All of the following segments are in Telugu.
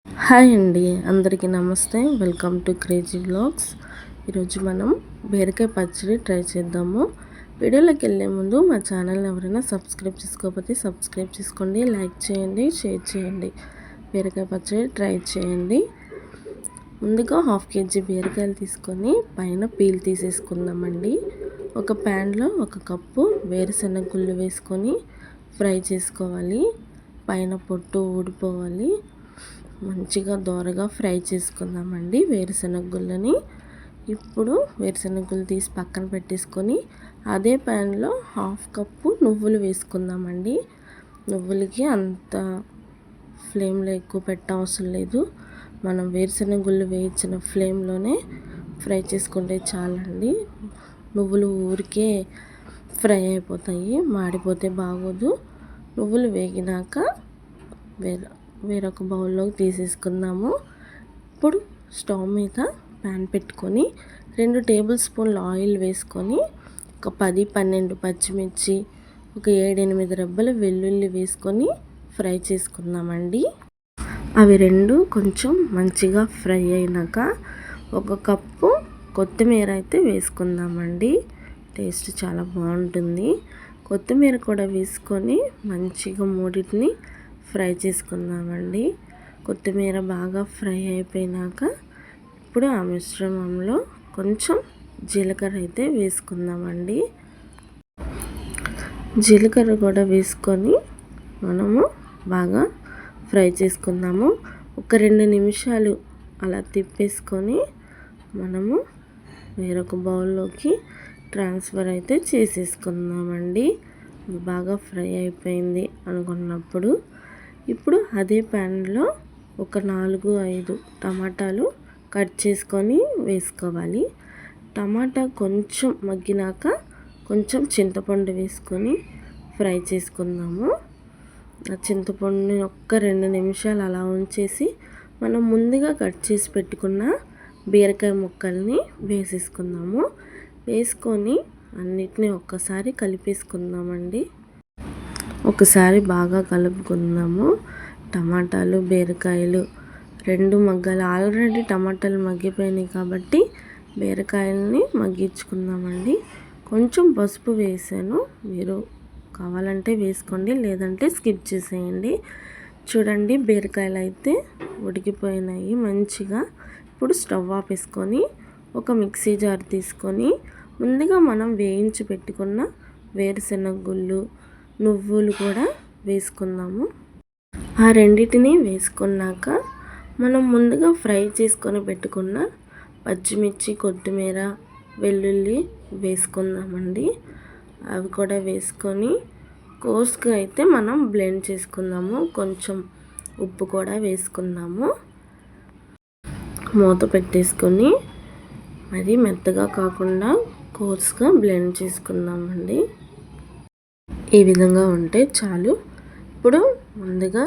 హాయ్ అండి, అందరికీ నమస్తే. Welcome to crazy vlogs. ఈరోజు మనం బీరకాయ పచ్చడి ట్రై చేద్దాము. వీడియోలోకి వెళ్ళే ముందు మా ఛానల్ని ఎవరైనా సబ్స్క్రైబ్ చేసుకోకపోతే సబ్స్క్రైబ్ చేసుకోండి, లైక్ చేయండి, షేర్ చేయండి. బీరకాయ పచ్చడి ట్రై చేయండి. ముందుగా 1/2 kg బీరకాయలు తీసుకొని పైన పీల్ తీసేసుకుందామండి. ఒక ప్యాన్లో 1 కప్పు వేరుశనగ గుళ్ళు వేసుకొని ఫ్రై చేసుకోవాలి. పైన పొట్టు ఊడిపోవాలి. మంచిగా దోరగా ఫ్రై చేసుకుందామండి వేరుశనగ గుళ్ళని. ఇప్పుడు వేరుశనగ గుళ్ళు తీసి పక్కన పెట్టేసుకొని అదే ప్యాన్లో 1/2 కప్పు నువ్వులు వేసుకుందామండి. నువ్వులకి అంత ఫ్లేమ్లో ఎక్కువ పెట్టవసరం లేదు. మనం వేరుశనగ గుళ్ళు వేయించిన ఫ్లేమ్లోనే ఫ్రై చేసుకుంటే చాలండి. నువ్వులు ఊరికే ఫ్రై అయిపోతాయి, మాడిపోతే బాగోదు. నువ్వులు వేగినాక వేరొక బౌల్లోకి తీసేసుకుందాము. ఇప్పుడు స్టవ్ మీద ప్యాన్ పెట్టుకొని 2 టేబుల్ స్పూన్ల ఆయిల్ వేసుకొని ఒక 10-12 పచ్చిమిర్చి, ఒక 7-8 రెబ్బల వెల్లుల్లి వేసుకొని ఫ్రై చేసుకుందామండి. అవి రెండు కొంచెం మంచిగా ఫ్రై అయినాక 1 కప్పు కొత్తిమీర అయితే వేసుకుందామండి. టేస్ట్ చాలా బాగుంటుంది. కొత్తిమీర కూడా వేసుకొని మంచిగా మూడింటిని ఫ్రై చేసుకుందామండి. కొత్తిమీర బాగా ఫ్రై అయిపోయినాక ఇప్పుడు ఆ మిశ్రమంలో కొంచెం జీలకర్ర అయితే వేసుకుందామండి. జీలకర్ర కూడా వేసుకొని మనము బాగా ఫ్రై చేసుకుందాము. ఒక 2 నిమిషాలు అలా తిప్పేసుకొని మనము వేరొక బౌల్లోకి ట్రాన్స్ఫర్ అయితే చేసేసుకుందామండి. బాగా ఫ్రై అయిపోయింది అనుకున్నప్పుడు ఇప్పుడు అదే ప్యాన్లో ఒక 4-5 టమాటాలు కట్ చేసుకొని వేసుకోవాలి. టమాటా కొంచెం మగ్గినాక కొంచెం చింతపండు వేసుకొని ఫ్రై చేసుకుందాము. ఆ చింతపండుని ఒక్క 2 నిమిషాలు అలా ఉంచేసి మనం ముందుగా కట్ చేసి పెట్టుకున్న బీరకాయ ముక్కల్ని వేసేసుకుందాము. వేసుకొని అన్నిటినీ ఒక్కసారి కలిపేసుకుందామండి. ఒకసారి బాగా కలుపుకుందాము. టమాటాలు బీరకాయలు 2 మగ్గాలు. ఆల్రెడీ టమాటాలు మగ్గిపోయినాయి కాబట్టి బీరకాయలని మగ్గించుకుందామండి. కొంచెం పసుపు వేసాను, మీరు కావాలంటే వేసుకోండి, లేదంటే స్కిప్ చేసేయండి. చూడండి, బీరకాయలు అయితే ఉడికిపోయినాయి మంచిగా. ఇప్పుడు స్టవ్ ఆపేసుకొని ఒక మిక్సీ జార్ తీసుకొని ముందుగా మనం వేయించి పెట్టుకున్న వేరుశనగ గుళ్ళు, నువ్వులు కూడా వేసుకుందాము. ఆ రెండింటిని వేసుకున్నాక మనం ముందుగా ఫ్రై చేసుకొని పెట్టుకున్న పచ్చిమిర్చి, కొత్తిమీర, వెల్లుల్లి వేసుకుందామండి. అవి కూడా వేసుకొని కోర్స్గా అయితే మనం బ్లెండ్ చేసుకుందాము. కొంచెం ఉప్పు కూడా వేసుకుందాము. మూత పెట్టేసుకొని మరి మెత్తగా కాకుండా కోర్స్గా బ్లెండ్ చేసుకుందామండి. ఈ విధంగా ఉంటే చాలు. ఇప్పుడు ముందుగా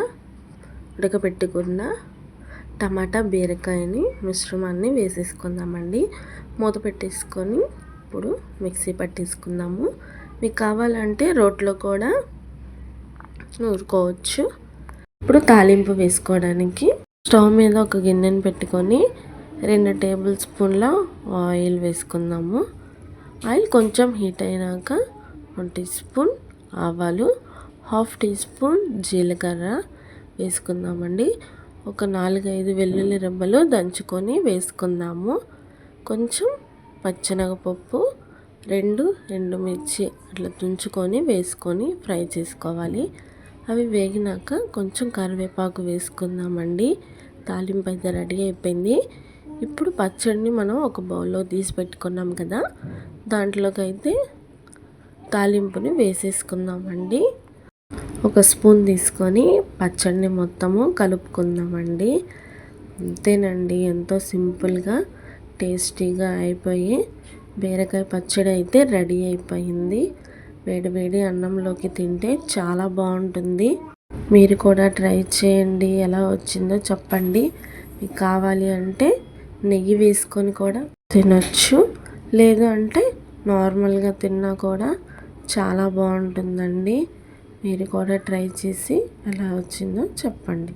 ఉడకపెట్టుకున్న టమాటా బీరకాయని మిశ్రమాన్ని వేసేసుకుందామండి. మూత పెట్టేసుకొని ఇప్పుడు మిక్సీ పట్టేసుకుందాము. మీకు కావాలంటే రోట్లో కూడా నూరుకోవచ్చు. ఇప్పుడు తాలింపు వేసుకోవడానికి స్టవ్ మీద ఒక గిన్నెని పెట్టుకొని 2 టేబుల్ స్పూన్ల ఆయిల్ వేసుకుందాము. ఆయిల్ కొంచెం హీట్ అయినాక 1 టీ స్పూన్ ఆవాలు, 1/2 టీ స్పూన్ జీలకర్ర వేసుకుందామండి. ఒక 4-5 వెల్లుల్లి రెబ్బలు దంచుకొని వేసుకుందాము. కొంచెం పచ్చెనగపప్పు, 2 ఎండుమిర్చి అట్లా తుంచుకొని వేసుకొని ఫ్రై చేసుకోవాలి. అవి వేగినాక కొంచెం కరివేపాకు వేసుకుందామండి. తాలింపు అయితే రెడీ అయిపోయింది. ఇప్పుడు పచ్చడిని మనం ఒక బౌల్లో తీసి పెట్టుకున్నాం కదా, దాంట్లోకి అయితే తాలింపుని వేసేసుకుందామండి. 1 స్పూన్ తీసుకొని పచ్చడిని మొత్తము కలుపుకుందామండి. అంతేనండి, ఎంతో సింపుల్గా టేస్టీగా అయిపోయి బీరకాయ పచ్చడి అయితే రెడీ అయిపోయింది. వేడి అన్నంలోకి తింటే చాలా బాగుంటుంది. మీరు కూడా ట్రై చేయండి, ఎలా వచ్చిందో చెప్పండి. మీకు కావాలి అంటే నెయ్యి వేసుకొని కూడా తినొచ్చు, లేదు అంటే నార్మల్గా తిన్నా కూడా చాలా బాగుంటుందండి. మీరు కూడా ట్రై చేసి ఎలా వచ్చిందో చెప్పండి.